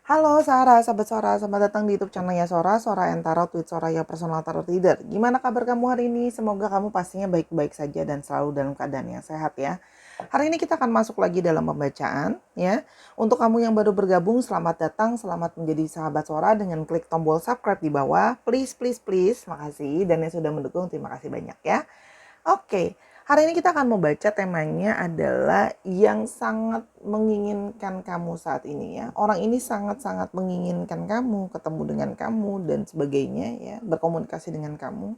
Halo Sarah, sahabat Sora, selamat datang di YouTube channelnya Sora, Sora and Tarot with Soraya Personal Tarot Reader. Gimana kabar kamu hari ini? Semoga kamu pastinya baik-baik saja dan selalu dalam keadaan yang sehat ya. Hari ini kita akan masuk lagi dalam pembacaan ya. Untuk kamu yang baru bergabung, selamat datang, selamat menjadi sahabat Sora dengan klik tombol subscribe di bawah. Please, please, please, makasih. Dan yang sudah mendukung, terima kasih banyak ya. Oke, hari ini kita akan membaca temanya adalah yang sangat menginginkan kamu saat ini ya. Orang ini sangat-sangat menginginkan kamu, ketemu dengan kamu dan sebagainya ya, berkomunikasi dengan kamu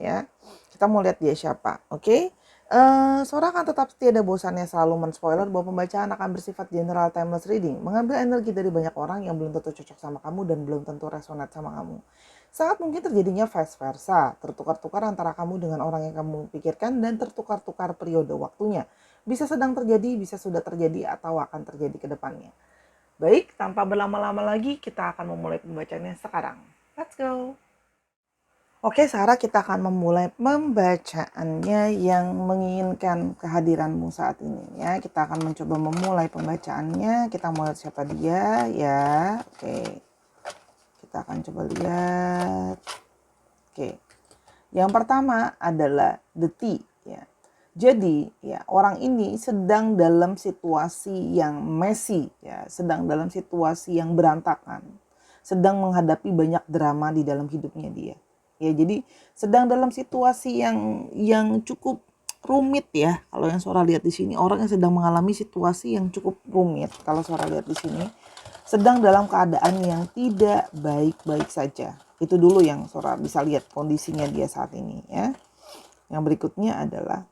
ya. Kita mau lihat dia siapa, oke? Sora akan tetap tiada bosannya selalu men-spoiler bahwa pembacaan akan bersifat general timeless reading, mengambil energi dari banyak orang yang belum tentu cocok sama kamu dan belum tentu resonate sama kamu. Sangat mungkin terjadinya vice versa, tertukar-tukar antara kamu dengan orang yang kamu pikirkan dan tertukar-tukar periode waktunya. Bisa sedang terjadi, bisa sudah terjadi, atau akan terjadi ke depannya. Baik, tanpa berlama-lama lagi, kita akan memulai pembacaannya sekarang. Let's go! Oke, Sarah, kita akan memulai pembacaannya yang menginginkan kehadiranmu saat ini ya. Kita akan mencoba memulai pembacaannya. Kita mau lihat siapa dia ya. Oke. Kita akan coba lihat. Oke. Yang pertama adalah the T ya. Jadi ya, orang ini sedang dalam situasi yang messy ya, sedang dalam situasi yang berantakan. Sedang menghadapi banyak drama di dalam hidupnya dia. Ya, jadi sedang dalam situasi yang cukup rumit ya. Kalau yang Sora lihat di sini, orang yang sedang mengalami situasi yang cukup rumit. Kalau Sora lihat di sini, sedang dalam keadaan yang tidak baik-baik saja. Itu dulu yang Sora bisa lihat kondisinya dia saat ini ya. Yang berikutnya adalah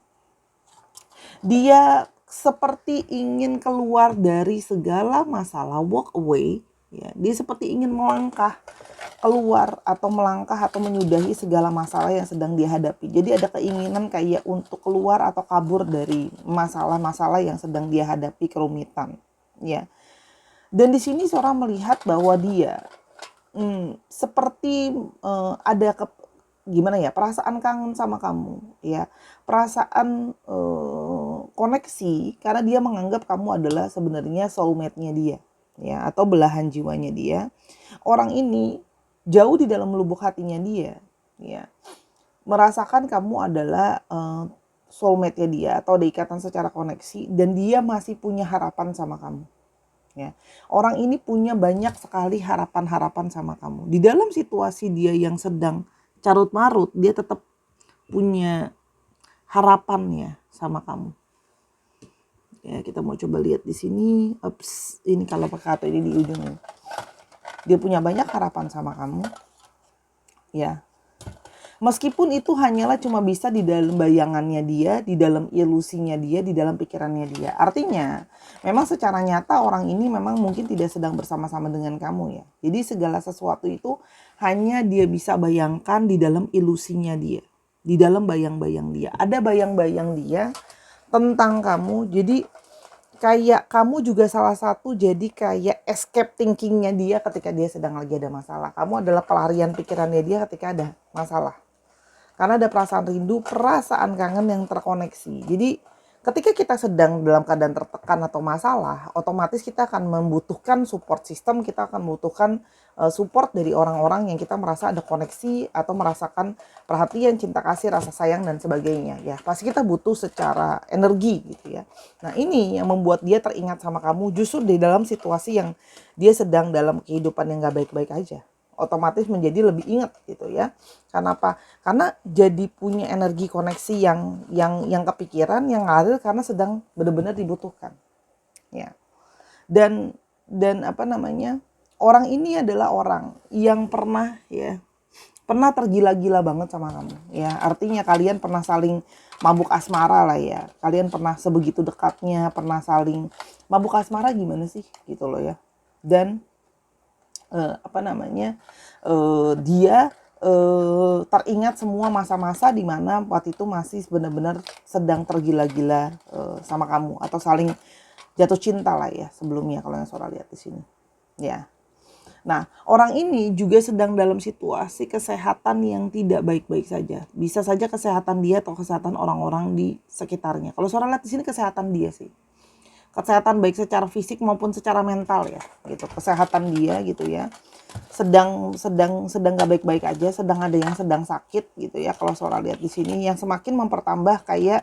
dia seperti ingin keluar dari segala masalah, walk away ya. Dia seperti ingin melangkah keluar atau melangkah atau menyudahi segala masalah yang sedang dia hadapi. Jadi ada keinginan kayak untuk keluar atau kabur dari masalah-masalah yang sedang dia hadapi, kerumitan ya. Dan di sini seorang melihat bahwa dia seperti ada gimana ya, perasaan kangen sama kamu ya, perasaan koneksi karena dia menganggap kamu adalah sebenarnya soulmate-nya dia ya, atau belahan jiwanya dia. Orang ini jauh di dalam lubuk hatinya dia ya, merasakan kamu adalah soulmate-nya dia atau ada ikatan secara koneksi, dan dia masih punya harapan sama kamu. Ya. Orang ini punya banyak sekali harapan-harapan sama kamu. Di dalam situasi dia yang sedang carut marut, dia tetap punya harapannya sama kamu. Ya, kita mau coba lihat di sini. Ups, ini kalau pakai kartu ini di ujung. Dia punya banyak harapan sama kamu. Ya. Meskipun itu hanyalah cuma bisa di dalam bayangannya dia, di dalam ilusinya dia, di dalam pikirannya dia. Artinya, memang secara nyata orang ini memang mungkin tidak sedang bersama-sama dengan kamu ya. Jadi segala sesuatu itu hanya dia bisa bayangkan di dalam ilusinya dia, di dalam bayang-bayang dia. Ada bayang-bayang dia tentang kamu. Jadi kayak kamu juga salah satu jadi kayak escape thinkingnya dia ketika dia sedang lagi ada masalah. Kamu adalah pelarian pikirannya dia ketika ada masalah. Karena ada perasaan rindu, perasaan kangen yang terkoneksi. Jadi ketika kita sedang dalam keadaan tertekan atau masalah, otomatis kita akan membutuhkan support system, kita akan membutuhkan support dari orang-orang yang kita merasa ada koneksi atau merasakan perhatian, cinta kasih, rasa sayang dan sebagainya. Ya, pasti kita butuh secara energi gitu ya. Nah, ini yang membuat dia teringat sama kamu justru di dalam situasi yang dia sedang dalam kehidupan yang gak baik-baik aja. Otomatis menjadi lebih ingat gitu ya. Kenapa? Karena jadi punya energi koneksi yang kepikiran, yang ngalir karena sedang benar-benar dibutuhkan. Ya. Dan apa namanya? Orang ini adalah orang yang pernah tergila-gila banget sama kamu ya. Artinya kalian pernah saling mabuk asmara lah ya. Kalian pernah sebegitu dekatnya, pernah saling mabuk asmara gimana sih gitu loh ya. Dan dia teringat semua masa-masa di mana waktu itu masih benar-benar sedang tergila-gila sama kamu atau saling jatuh cinta lah ya sebelumnya kalau yang Sora lihat di sini ya. Nah, orang ini juga sedang dalam situasi kesehatan yang tidak baik-baik saja. Bisa saja kesehatan dia atau kesehatan orang-orang di sekitarnya. Kalau Sora lihat di sini kesehatan dia sih. kesehatan baik secara fisik maupun secara mental ya gitu, kesehatan dia gitu ya sedang gak baik-baik aja, sedang ada yang sedang sakit gitu ya. Kalau Sora lihat di sini yang semakin mempertambah kayak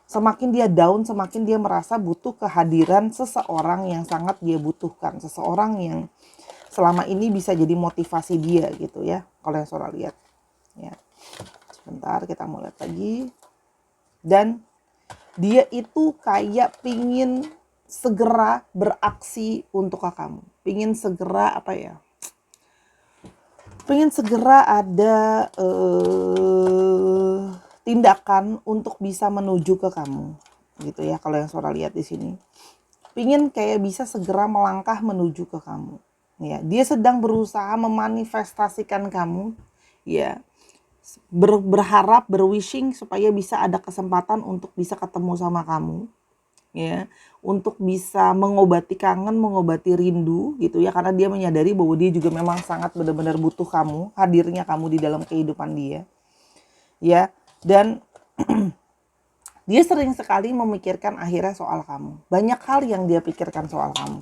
semakin dia down, semakin dia merasa butuh kehadiran seseorang yang sangat dia butuhkan, seseorang yang selama ini bisa jadi motivasi dia gitu ya. Kalau yang Sora lihat ya. Sebentar kita mau lihat lagi. Dan dia itu kayak pingin segera beraksi untuk kamu. Pingin segera apa ya? Pengen segera ada tindakan untuk bisa menuju ke kamu gitu ya. Kalau yang Sora lihat di sini pingin kayak bisa segera melangkah menuju ke kamu ya. Dia sedang berusaha memanifestasikan kamu ya, berharap, berwishing supaya bisa ada kesempatan untuk bisa ketemu sama kamu ya, untuk bisa mengobati kangen, mengobati rindu gitu ya, karena dia menyadari bahwa dia juga memang sangat benar-benar butuh kamu, hadirnya kamu di dalam kehidupan dia ya. Dan dia sering sekali memikirkan akhirnya soal kamu, banyak hal yang dia pikirkan soal kamu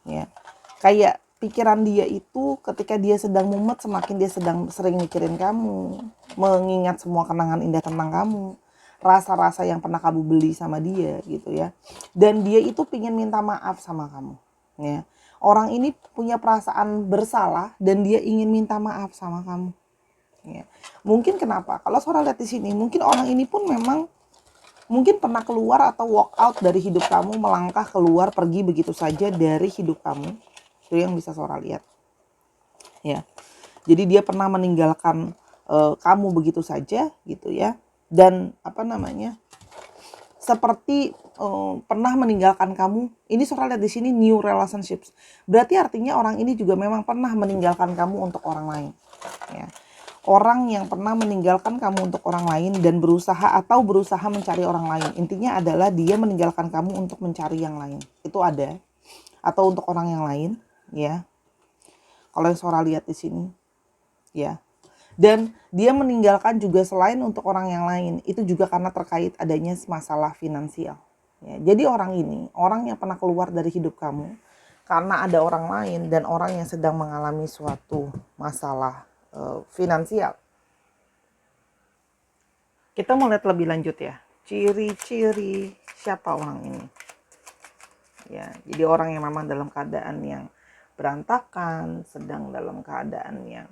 ya. Kayak pikiran dia itu ketika dia sedang mumet, semakin dia sering mikirin kamu, mengingat semua kenangan indah tentang kamu, rasa-rasa yang pernah kamu beli sama dia gitu ya. Dan dia itu pingin minta maaf sama kamu ya. Orang ini punya perasaan bersalah dan dia ingin minta maaf sama kamu ya. Mungkin kenapa? Kalau Sora lihat di sini, mungkin orang ini pun memang mungkin pernah keluar atau walk out dari hidup kamu, melangkah keluar, pergi begitu saja dari hidup kamu. Itu yang bisa Sora lihat ya. Jadi dia pernah meninggalkan kamu begitu saja gitu ya. Dan apa namanya, seperti pernah meninggalkan kamu. Ini Sora lihat di sini new relationships. Berarti artinya orang ini juga memang pernah meninggalkan kamu untuk orang lain ya. Orang yang pernah meninggalkan kamu untuk orang lain dan berusaha mencari orang lain. Intinya adalah dia meninggalkan kamu untuk mencari yang lain. Itu ada. Atau untuk orang yang lain ya. Kalau yang Sora lihat di sini ya. Dan dia meninggalkan juga selain untuk orang yang lain, itu juga karena terkait adanya masalah finansial ya. Jadi orang ini, orang yang pernah keluar dari hidup kamu karena ada orang lain dan orang yang sedang mengalami suatu masalah finansial. Kita mau lihat lebih lanjut ya, ciri-ciri siapa orang ini ya. Jadi orang yang memang dalam keadaan yang berantakan, sedang dalam keadaan yang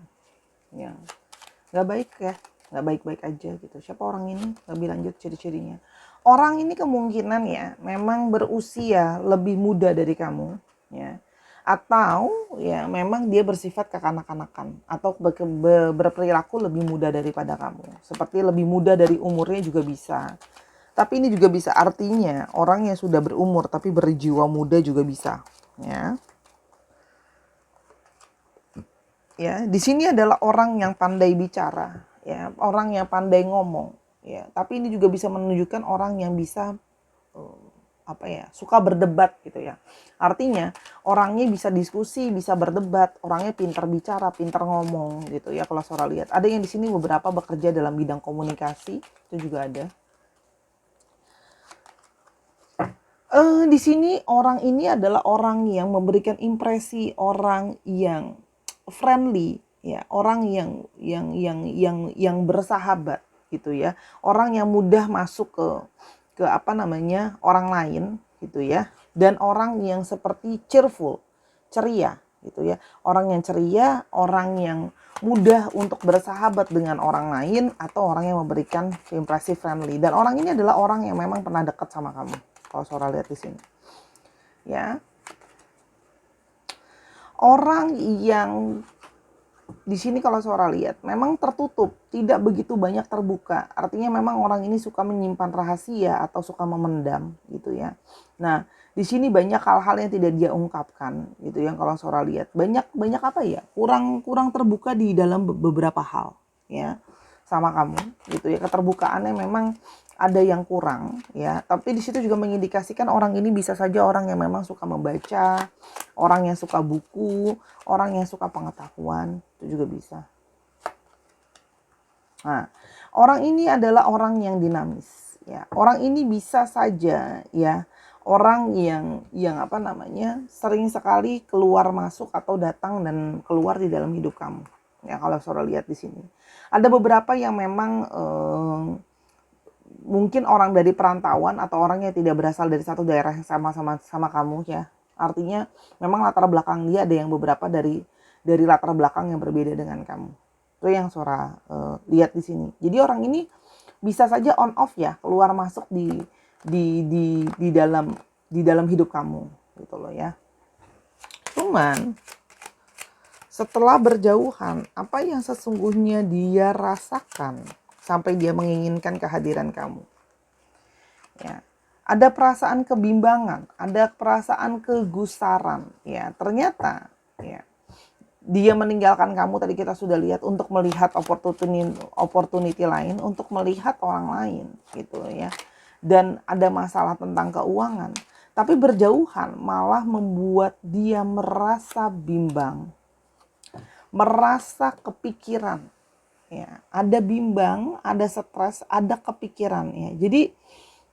nggak baik ya, nggak baik-baik aja gitu. Siapa orang ini? Lebih lanjut ciri-cirinya. Orang ini kemungkinan ya memang berusia lebih muda dari kamu ya, atau ya memang dia bersifat kekanak-kanakan atau berperilaku lebih muda daripada kamu, seperti lebih muda dari umurnya juga bisa. Tapi ini juga bisa artinya orang yang sudah berumur tapi berjiwa muda juga bisa ya. Ya, di sini adalah orang yang pandai bicara, ya, orang yang pandai ngomong, ya. Tapi ini juga bisa menunjukkan orang yang bisa suka berdebat gitu ya. Artinya orangnya bisa diskusi, bisa berdebat, orangnya pintar bicara, pintar ngomong gitu ya. Kalau Sora lihat, ada yang di sini beberapa bekerja dalam bidang komunikasi, itu juga ada. Di sini orang ini adalah orang yang memberikan impresi orang yang friendly ya, orang yang bersahabat gitu ya, orang yang mudah masuk ke orang lain gitu ya, dan orang yang seperti cheerful, ceria gitu ya, orang yang ceria, orang yang mudah untuk bersahabat dengan orang lain, atau orang yang memberikan impresi friendly. Dan orang ini adalah orang yang memang pernah dekat sama kamu. Kalau Sora lihat di sini ya, orang yang di sini kalau Sora lihat memang tertutup, tidak begitu banyak terbuka. Artinya memang orang ini suka menyimpan rahasia atau suka memendam gitu ya. Nah, di sini banyak hal-hal yang tidak dia ungkapkan gitu yang kalau Sora lihat. Banyak apa ya? Kurang terbuka di dalam beberapa hal ya sama kamu gitu ya. Keterbukaannya memang ada yang kurang ya, tapi di situ juga mengindikasikan orang ini bisa saja orang yang memang suka membaca, orang yang suka buku, orang yang suka pengetahuan, itu juga bisa. Nah, orang ini adalah orang yang dinamis ya. Orang ini bisa saja ya, orang yang apa namanya sering sekali keluar masuk atau datang dan keluar di dalam hidup kamu. Ya kalau saudara lihat di sini ada beberapa yang memang mungkin orang dari perantauan atau orang yang tidak berasal dari satu daerah yang sama kamu ya. Artinya memang latar belakang dia ada yang beberapa dari latar belakang yang berbeda dengan kamu. Itu yang saudara lihat di sini. Jadi orang ini bisa saja on off ya, keluar masuk di dalam hidup kamu gitu loh ya. Cuman setelah berjauhan, apa yang sesungguhnya dia rasakan sampai dia menginginkan kehadiran kamu? Ya, ada perasaan kebimbangan, ada perasaan kegusaran. Ya, ternyata ya dia meninggalkan kamu tadi kita sudah lihat untuk melihat opportunity lain, untuk melihat orang lain gitu ya. Dan ada masalah tentang keuangan. Tapi berjauhan malah membuat dia merasa bimbang, merasa kepikiran. Ya, ada bimbang, ada stres, ada kepikiran ya. Jadi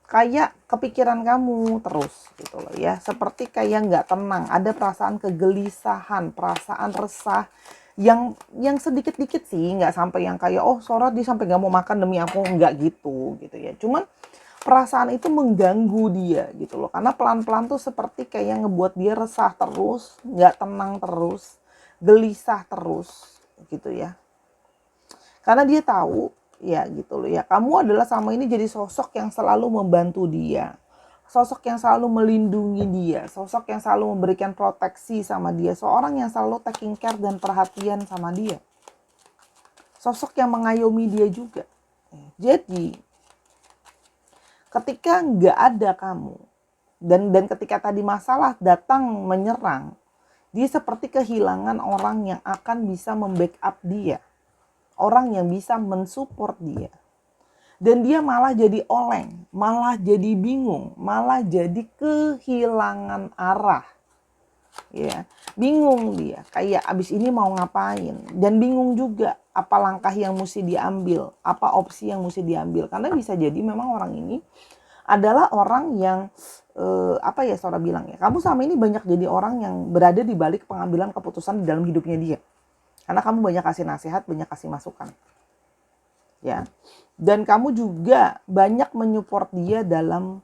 kayak kepikiran kamu terus gitu loh ya, seperti kayak nggak tenang, ada perasaan kegelisahan, perasaan resah yang sedikit-dikit sih, nggak sampai yang kayak oh Sora dia sampai nggak mau makan demi aku, nggak gitu ya. Cuman perasaan itu mengganggu dia gitu loh, karena pelan-pelan tuh seperti kayak ngebuat dia resah terus, nggak tenang terus, gelisah terus gitu ya. Karena dia tahu ya gitu loh ya, kamu adalah sama ini jadi sosok yang selalu membantu dia, sosok yang selalu melindungi dia, sosok yang selalu memberikan proteksi sama dia, seorang yang selalu taking care dan perhatian sama dia, sosok yang mengayomi dia juga. Jadi ketika nggak ada kamu dan ketika tadi masalah datang menyerang, dia seperti kehilangan orang yang akan bisa membackup dia, orang yang bisa mensupport dia. Dan dia malah jadi oleng, malah jadi bingung, malah jadi kehilangan arah. Ya, bingung dia, kayak abis ini mau ngapain. Dan bingung juga apa langkah yang mesti diambil, apa opsi yang mesti diambil. Karena bisa jadi memang orang ini adalah orang yang apa ya saudara bilang ya, kamu sama ini banyak jadi orang yang berada di balik pengambilan keputusan di dalam hidupnya dia. Karena kamu banyak kasih nasihat, banyak kasih masukan. Ya. Dan kamu juga banyak menyupport dia dalam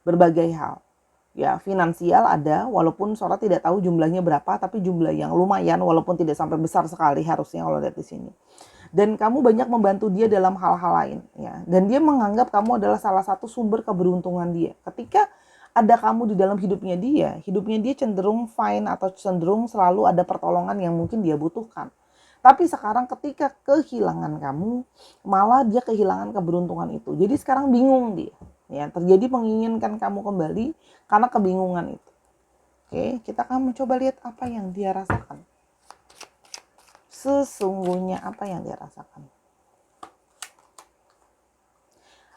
berbagai hal. Ya, finansial ada, walaupun saudara tidak tahu jumlahnya berapa, tapi jumlah yang lumayan walaupun tidak sampai besar sekali harusnya kalau lihat di sini. Dan kamu banyak membantu dia dalam hal-hal lain, ya. Dan dia menganggap kamu adalah salah satu sumber keberuntungan dia. Ketika ada kamu di dalam hidupnya dia cenderung fine atau cenderung selalu ada pertolongan yang mungkin dia butuhkan. Tapi sekarang ketika kehilangan kamu, malah dia kehilangan keberuntungan itu. Jadi sekarang bingung dia. Ya, terjadi menginginkan kamu kembali karena kebingungan itu. Oke, kita akan mencoba lihat apa yang dia rasakan. Sesungguhnya apa yang dia rasakan.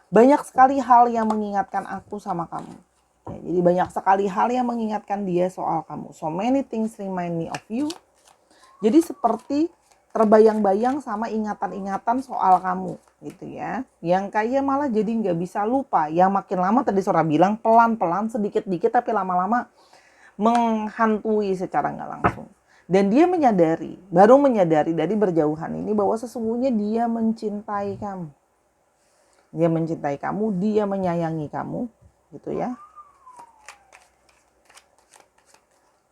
Banyak sekali hal yang mengingatkan aku sama kamu. Ya, jadi banyak sekali hal yang mengingatkan dia soal kamu. So many things remind me of you. Jadi seperti terbayang-bayang sama ingatan-ingatan soal kamu gitu ya. Yang kayak malah jadi nggak bisa lupa. Yang makin lama tadi Sora bilang pelan-pelan sedikit-dikit tapi lama-lama menghantui secara nggak langsung. Dan dia baru menyadari dari berjauhan ini bahwa sesungguhnya dia mencintai kamu. Dia mencintai kamu, dia menyayangi kamu gitu ya.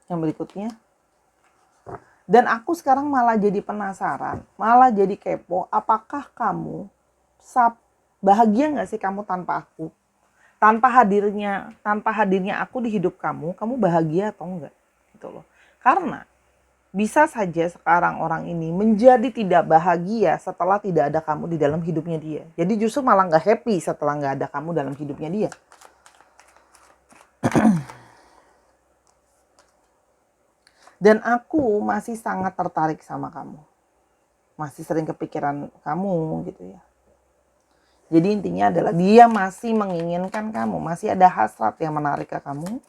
Yang berikutnya. Dan aku sekarang malah jadi penasaran, malah jadi kepo, apakah kamu bahagia gak sih kamu tanpa aku? Tanpa hadirnya aku di hidup kamu bahagia atau enggak? Gitu loh. Karena bisa saja sekarang orang ini menjadi tidak bahagia setelah tidak ada kamu di dalam hidupnya dia. Jadi justru malah gak happy setelah gak ada kamu dalam hidupnya dia. Dan aku masih sangat tertarik sama kamu. Masih sering kepikiran kamu gitu ya. Jadi intinya adalah dia masih menginginkan kamu. Masih ada hasrat yang menarik ke kamu.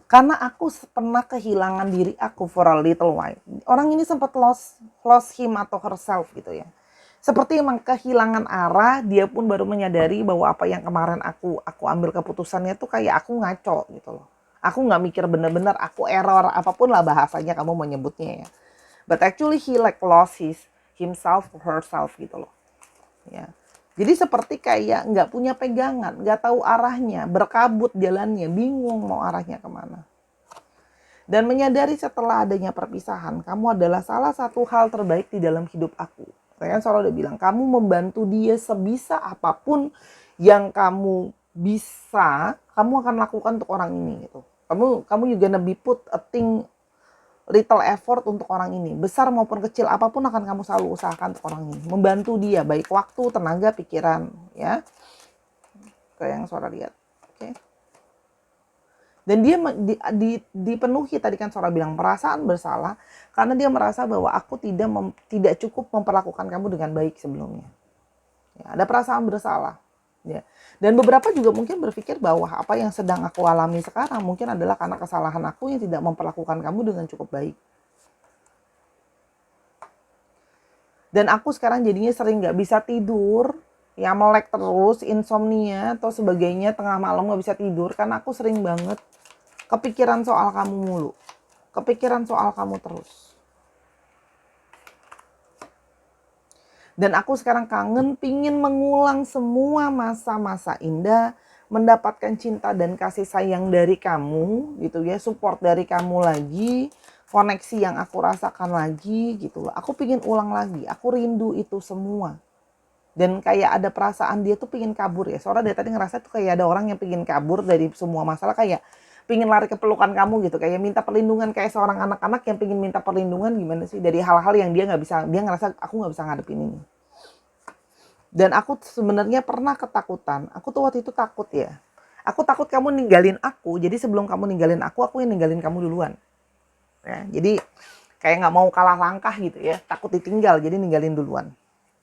Karena aku pernah kehilangan diri aku for a little while. Orang ini sempat lost him atau herself gitu ya. Seperti emang kehilangan arah, dia pun baru menyadari bahwa apa yang kemarin aku ambil keputusannya tuh kayak aku ngaco gitu loh. Aku nggak mikir bener-bener, aku error, apapun lah bahasanya kamu menyebutnya ya. But actually he like lost himself or herself gitu loh. Ya. Jadi seperti kayak nggak punya pegangan, nggak tahu arahnya, berkabut jalannya, bingung mau arahnya kemana. Dan menyadari setelah adanya perpisahan, kamu adalah salah satu hal terbaik di dalam hidup aku. Saya kan selalu udah bilang, kamu membantu dia sebisa apapun yang kamu bisa, kamu akan lakukan untuk orang ini gitu. Kamu juga nabi put a thing little effort untuk orang ini. Besar maupun kecil apapun akan kamu selalu usahakan untuk orang ini. Membantu dia baik waktu, tenaga, pikiran, ya. Kayak yang suara lihat. Oke. Dan dia dipenuhi tadi kan Sora bilang perasaan bersalah karena dia merasa bahwa aku tidak cukup memperlakukan kamu dengan baik sebelumnya. Ya, ada perasaan bersalah. Ya. Dan beberapa juga mungkin berpikir bahwa apa yang sedang aku alami sekarang mungkin adalah karena kesalahan aku yang tidak memperlakukan kamu dengan cukup baik. Dan aku sekarang jadinya sering gak bisa tidur, ya melek terus, insomnia atau sebagainya, tengah malam gak bisa tidur karena aku sering banget kepikiran soal kamu mulu. Kepikiran soal kamu terus. Dan aku sekarang kangen, pingin mengulang semua masa-masa indah, mendapatkan cinta dan kasih sayang dari kamu, gitu ya, support dari kamu lagi, koneksi yang aku rasakan lagi, gitu loh. Aku pingin ulang lagi, aku rindu itu semua. Dan kayak ada perasaan dia tuh pingin kabur ya. Soalnya dari tadi ngerasa tuh kayak ada orang yang pingin kabur dari semua masalah, kayak pingin lari ke pelukan kamu gitu, kayak minta perlindungan, kayak seorang anak-anak yang pingin minta perlindungan gimana sih dari hal-hal yang dia nggak bisa, dia ngerasa aku nggak bisa ngadepin ini. Dan aku sebenarnya pernah ketakutan, aku tuh waktu itu takut ya, aku takut kamu ninggalin aku, jadi sebelum kamu ninggalin aku yang ninggalin kamu duluan ya. Jadi kayak nggak mau kalah langkah gitu ya, takut ditinggal jadi ninggalin duluan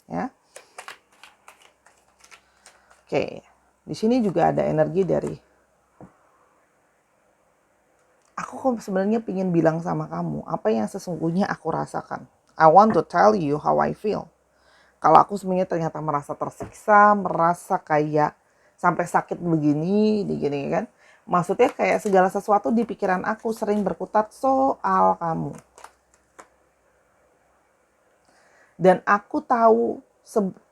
ya. Oke, di sini juga ada energi dari aku sebenarnya pingin bilang sama kamu apa yang sesungguhnya aku rasakan. I want to tell you how I feel. Kalau aku sebenarnya ternyata merasa tersiksa, merasa kayak sampai sakit begini kan. Maksudnya kayak segala sesuatu di pikiran aku sering berkutat soal kamu. Dan aku tahu,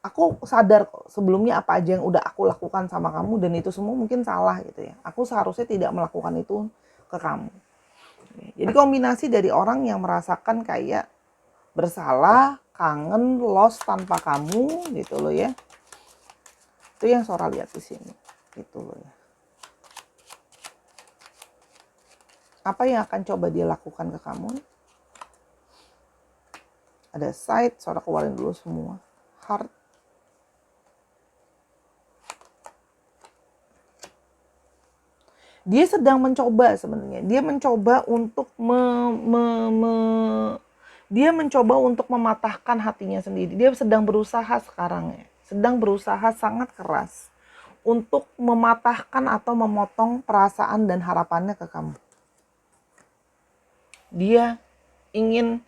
aku sadar kok sebelumnya apa aja yang udah aku lakukan sama kamu dan itu semua mungkin salah gitu ya. Aku seharusnya tidak melakukan itu ke kamu. Jadi kombinasi dari orang yang merasakan kayak bersalah, kangen, lost tanpa kamu gitu loh ya. Itu yang Sora lihat di sini gitu loh ya. Apa yang akan coba dia lakukan ke kamu? Ada side, Sora keluarin dulu semua. Heart. Dia sedang mencoba sebenarnya. Dia mencoba untuk dia mencoba untuk mematahkan hatinya sendiri. Dia sedang berusaha sekarang ya. Sedang berusaha sangat keras untuk mematahkan atau memotong perasaan dan harapannya ke kamu. Dia ingin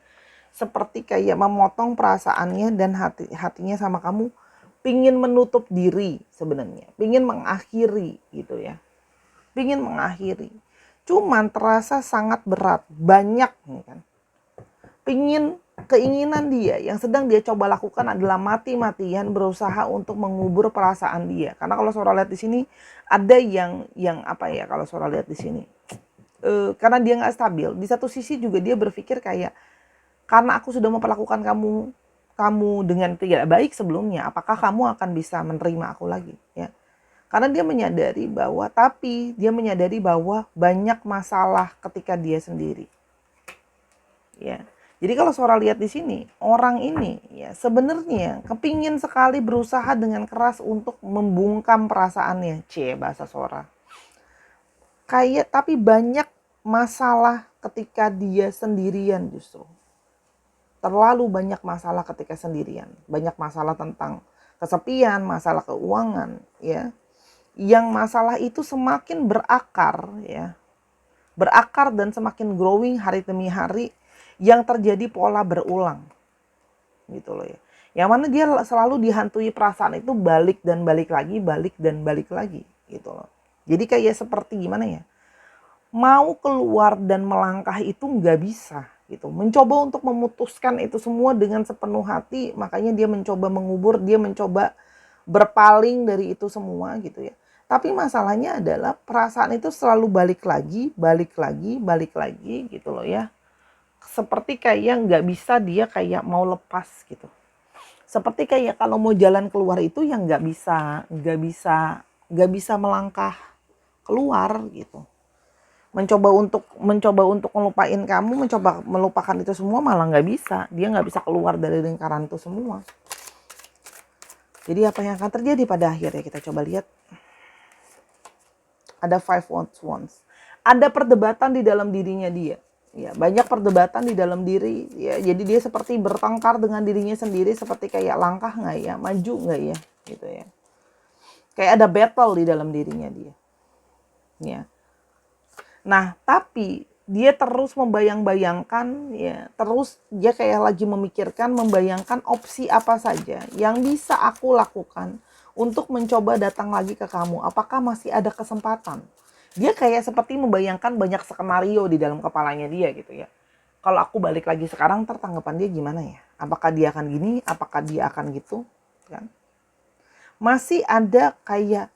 seperti kayak memotong perasaannya dan hatinya sama kamu, pingin menutup diri sebenarnya, pingin mengakhiri gitu ya. Pingin mengakhiri. Cuman terasa sangat berat, banyak nih kan. Keinginan dia yang sedang dia coba lakukan adalah mati-matian berusaha untuk mengubur perasaan dia. Karena kalau Sora lihat di sini ada yang apa ya, kalau Sora lihat di sini. Karena dia nggak stabil. Di satu sisi juga dia berpikir kayak karena aku sudah memperlakukan kamu dengan tidak baik sebelumnya, apakah kamu akan bisa menerima aku lagi ya? Karena dia menyadari bahwa banyak masalah ketika dia sendiri. Ya. Jadi kalau Sora lihat di sini, orang ini ya sebenarnya kepingin sekali berusaha dengan keras untuk membungkam perasaannya. Bahasa Sora. Tapi banyak masalah ketika dia sendirian justru. Terlalu banyak masalah ketika sendirian. Banyak masalah tentang kesepian, masalah keuangan, ya. Yang masalah itu semakin berakar ya. Berakar dan semakin growing hari demi hari, yang terjadi pola berulang. Gitu loh ya. Yang mana dia selalu dihantui perasaan itu balik dan balik lagi, balik dan balik lagi gitu loh. Jadi kayak seperti gimana ya? Mau keluar dan melangkah itu nggak bisa gitu. Mencoba untuk memutuskan itu semua dengan sepenuh hati, makanya dia mencoba mengubur, dia mencoba berpaling dari itu semua gitu ya. Tapi masalahnya adalah perasaan itu selalu balik lagi, balik lagi, balik lagi gitu loh ya. Seperti kayak nggak bisa dia kayak mau lepas gitu. Seperti kayak kalau mau jalan keluar itu yang nggak bisa melangkah keluar gitu. Mencoba untuk melupain kamu, mencoba melupakan itu semua malah nggak bisa. Dia nggak bisa keluar dari lingkaran itu semua. Jadi apa yang akan terjadi pada akhirnya kita coba lihat. Ada five wands. Ada perdebatan di dalam dirinya dia. Ya, banyak perdebatan di dalam diri. Ya, jadi dia seperti bertengkar dengan dirinya sendiri, seperti kayak langkah nggak ya, maju nggak ya, gitu ya. Kayak ada battle di dalam dirinya dia. Ya. Nah, tapi dia terus membayang-bayangkan, ya, terus dia kayak lagi memikirkan, membayangkan opsi apa saja yang bisa aku lakukan untuk mencoba datang lagi ke kamu. Apakah masih ada kesempatan? Dia kayak seperti membayangkan banyak skenario di dalam kepalanya dia gitu ya. Kalau aku balik lagi sekarang, tanggapan dia gimana ya? Apakah dia akan gini? Apakah dia akan gitu? Kan? Masih ada kayak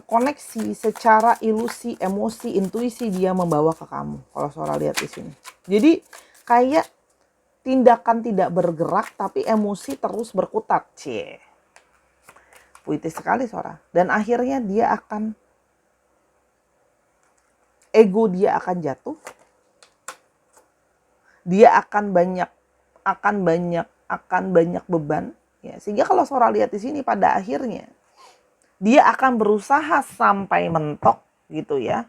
koneksi secara ilusi, emosi, intuisi dia membawa ke kamu. Kalau Sora lihat di sini. Jadi kayak tindakan tidak bergerak tapi emosi terus berkutat. Cie. Puitis sekali Sora. Dan akhirnya ego dia akan jatuh. Dia akan banyak beban. Ya, sehingga kalau Sora lihat di sini pada akhirnya dia akan berusaha sampai mentok gitu ya.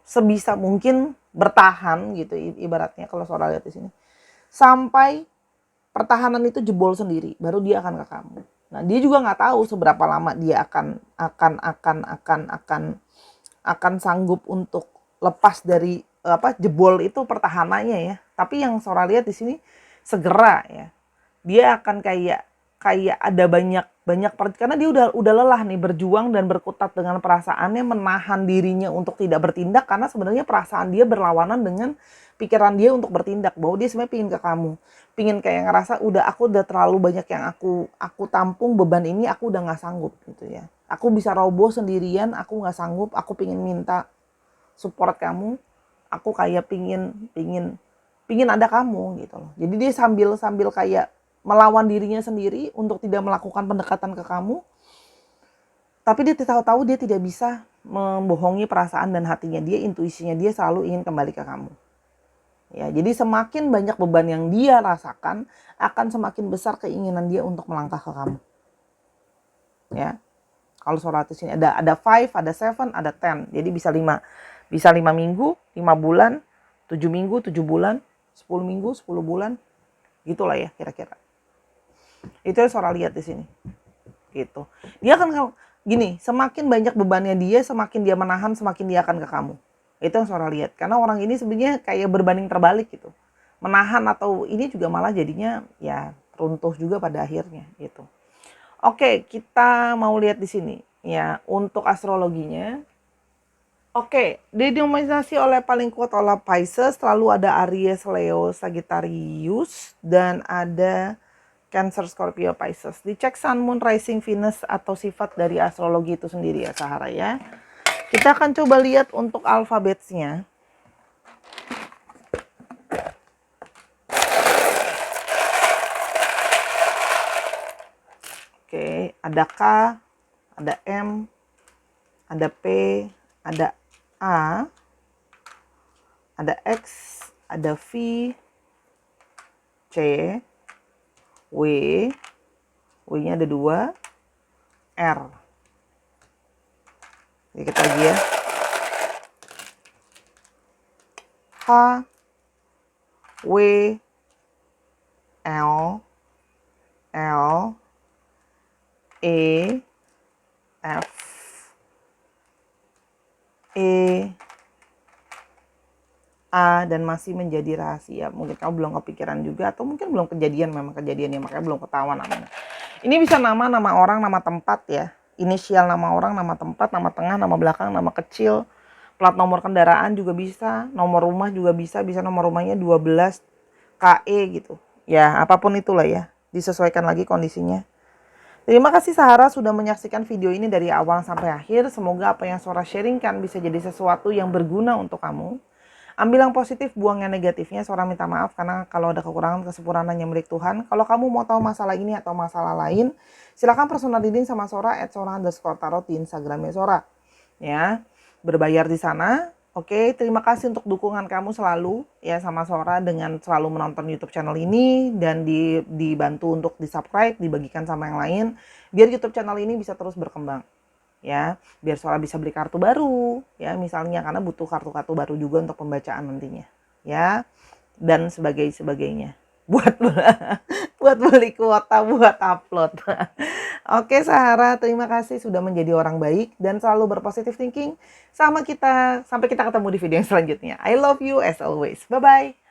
Sebisa mungkin bertahan gitu ibaratnya kalau Sora lihat di sini. Sampai pertahanan itu jebol sendiri, baru dia akan ke kamu. Nah, dia juga nggak tahu seberapa lama dia akan sanggup untuk lepas dari jebol itu pertahanannya ya. Tapi yang Sora lihat di sini segera ya. Dia akan kayak ada banyak karena dia udah lelah nih berjuang dan berkutat dengan perasaannya, menahan dirinya untuk tidak bertindak karena sebenarnya perasaan dia berlawanan dengan pikiran dia untuk bertindak, bahwa dia sebenarnya pingin ke kamu, pingin kayak ngerasa aku udah terlalu banyak yang aku tampung, beban ini aku udah nggak sanggup gitu ya, aku bisa roboh sendirian, aku nggak sanggup, aku pingin minta support kamu, aku kayak pingin ada kamu gitu loh. Jadi dia sambil kayak melawan dirinya sendiri untuk tidak melakukan pendekatan ke kamu. Tapi dia tahu dia tidak bisa membohongi perasaan dan hatinya dia, intuisinya dia selalu ingin kembali ke kamu. Ya, jadi semakin banyak beban yang dia rasakan, akan semakin besar keinginan dia untuk melangkah ke kamu. Ya. Kalau Soratus ini ada 5, ada 7, ada 10. Jadi bisa 5 minggu, 5 bulan, 7 minggu, 7 bulan, 10 minggu, 10 bulan. Gitulah ya kira-kira. Itu yang Sora lihat di sini. Gitu. Dia akan gini, semakin banyak bebannya dia, semakin dia menahan, semakin dia akan ke kamu. Itu yang Sora lihat. Karena orang ini sebenarnya kayak berbanding terbalik gitu. Menahan atau ini juga malah jadinya ya runtuh juga pada akhirnya gitu. Oke, kita mau lihat di sini ya untuk astrologinya. Oke, didominasi oleh paling kuat oleh Pisces, lalu ada Aries, Leo, Sagittarius, dan ada Cancer, Scorpio, Pisces. Dicek Sun, Moon, Rising, Venus atau sifat dari astrologi itu sendiri ya Sahara ya. Kita akan coba lihat untuk alfabetnya. Oke, ada K, ada M, ada P, ada A, ada X, ada V, C, W, W-nya ada 2, R. Dikit lagi ya. H, W, L, E, F, E, A dan masih menjadi rahasia. Mungkin kamu belum kepikiran juga atau mungkin belum kejadian, memang kejadiannya makanya belum ketahuan namanya. Ini bisa nama orang, nama tempat ya. Inisial nama orang, nama tempat, nama tengah, nama belakang, nama kecil. Plat nomor kendaraan juga bisa, nomor rumah juga bisa nomor rumahnya 12 KE gitu. Ya, apapun itulah ya. Disesuaikan lagi kondisinya. Terima kasih Sahara sudah menyaksikan video ini dari awal sampai akhir. Semoga apa yang Sora sharingkan bisa jadi sesuatu yang berguna untuk kamu. Ambil yang positif, buang yang negatifnya. Sora minta maaf karena kalau ada kekurangan kesempurnaan yang milik Tuhan. Kalau kamu mau tahu masalah ini atau masalah lain, silakan personal reading sama Sora @sora_tarot di Instagramnya Sora. Ya, berbayar di sana. Oke, terima kasih untuk dukungan kamu selalu ya sama Sora dengan selalu menonton YouTube channel ini dan dibantu untuk di-subscribe, dibagikan sama yang lain biar YouTube channel ini bisa terus berkembang. Ya, biar Sora bisa beli kartu baru ya misalnya karena butuh kartu-kartu baru juga untuk pembacaan nantinya. Ya, dan sebagainya. Buat beli kuota buat upload. Oke Sahara, terima kasih sudah menjadi orang baik dan selalu berpositif thinking sama kita. Sampai kita ketemu di video yang selanjutnya. I love you as always. Bye-bye.